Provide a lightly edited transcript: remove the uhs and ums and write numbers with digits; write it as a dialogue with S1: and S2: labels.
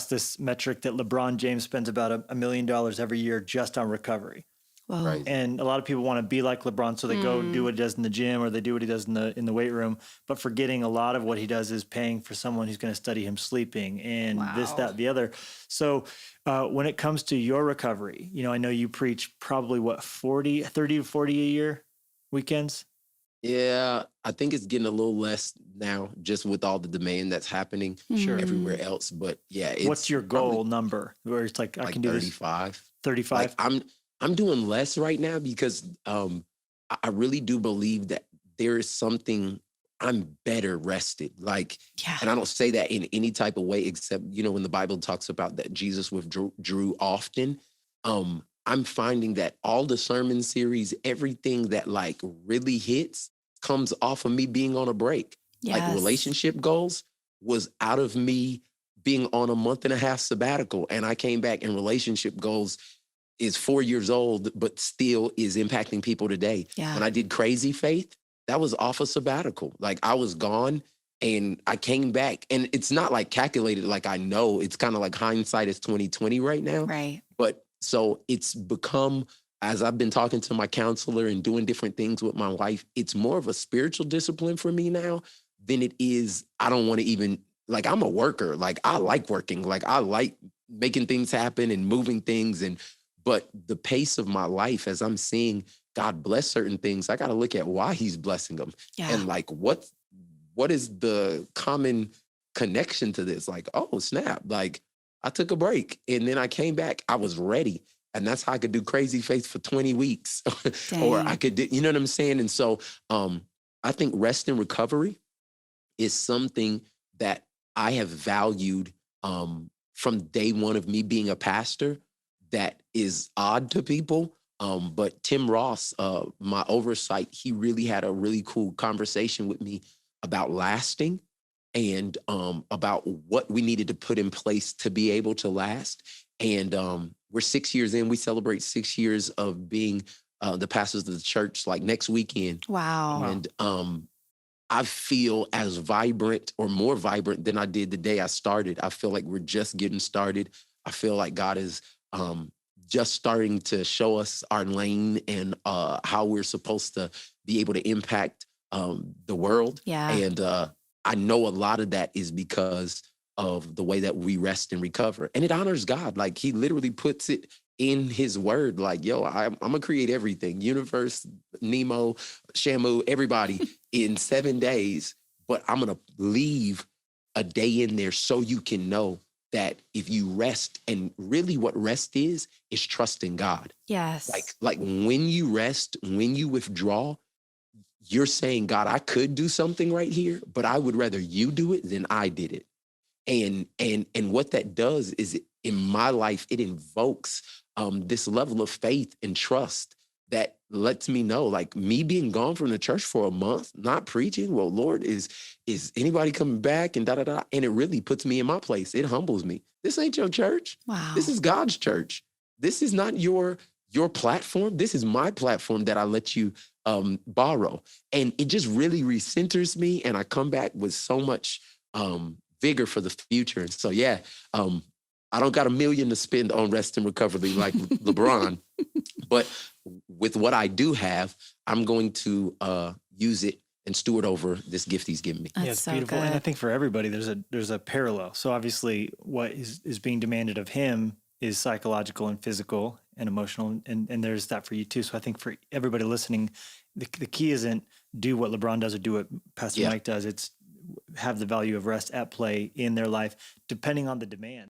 S1: this metric that LeBron James spends about $1 million every year just on recovery.
S2: Whoa.
S3: Right.
S1: And a lot of people want to be like LeBron, so they go do what he does in the gym, or they do what he does in the weight room. But forgetting a lot of what he does is paying for someone who's going to study him sleeping and this, that, the other. So when it comes to your recovery, I know you preach probably 30 to 40 a year weekends.
S3: Yeah, I think it's getting a little less now, just with all the demand that's happening everywhere else. But yeah,
S1: What's your goal number where it's like I can do
S3: 35.
S1: this? 35.
S3: Like I'm doing less right now because I really do believe that there is something I'm better rested. Like, and I don't say that in any type of way, except, when the Bible talks about that Jesus withdrew often. I'm finding that all the sermon series, everything that like really hits comes off of me being on a break.
S2: Yes.
S3: Like relationship goals was out of me being on a 1.5 month sabbatical. And I came back, and relationship goals is 4 years old, but still is impacting people today.
S2: Yeah.
S3: When I did Crazy Faith, that was off a sabbatical. Like I was gone and I came back, and it's not like calculated. Like I know it's kind of like hindsight is 2020 right now.
S2: Right.
S3: But so it's become, as I've been talking to my counselor and doing different things with my wife, it's more of a spiritual discipline for me now than it is. I don't want to even, like, I'm a worker. Like I like working. Like I like making things happen and moving things. But the pace of my life, as I'm seeing God bless certain things, I got to look at why he's blessing them.
S2: Yeah.
S3: And like, what is the common connection to this? Like, oh, snap. Like I took a break and then I came back. I was ready. And that's how I could do Crazy Faith for 20 weeks. Or I could do, you know what I'm saying? And so I think rest and recovery is something that I have valued from day one of me being a pastor. That is odd to people. But Tim Ross, my oversight, he really had a really cool conversation with me about lasting and about what we needed to put in place to be able to last. And we're 6 years in. We celebrate 6 years of being the pastors of the church, like next weekend.
S2: Wow.
S3: And I feel as vibrant or more vibrant than I did the day I started. I feel like we're just getting started. I feel like God is just starting to show us our lane and how we're supposed to be able to impact the world.
S2: Yeah.
S3: And I know a lot of that is because of the way that we rest and recover. And it honors God. Like he literally puts it in his word. Like, yo, I'm going to create everything. Universe, Nemo, Shamu, everybody in 7 days. But I'm going to leave a day in there so you can know that if you rest, and really what rest is trusting God.
S2: Yes.
S3: Like when you rest, when you withdraw, you're saying, God, I could do something right here, but I would rather you do it than I did it. And what that does is in my life, it invokes this level of faith and trust that lets me know, like me being gone from the church for a month, not preaching. Well, Lord, is anybody coming back and da-da-da? And it really puts me in my place. It humbles me. This ain't your church.
S2: Wow.
S3: This is God's church. This is not your platform. This is my platform that I let you borrow. And it just really recenters me. And I come back with so much vigor for the future. And so, yeah, I don't got $1 million to spend on rest and recovery like LeBron, but with what I do have, I'm going to use it and steward over this gift he's given me.
S2: That's
S1: it's
S2: so
S1: beautiful.
S2: good.
S1: And I think for everybody, there's a parallel. So obviously what is being demanded of him is psychological and physical and emotional. And there's that for you too. So I think for everybody listening, the key isn't do what LeBron does or do what Pastor Mike does. It's have the value of rest at play in their life, depending on the demand.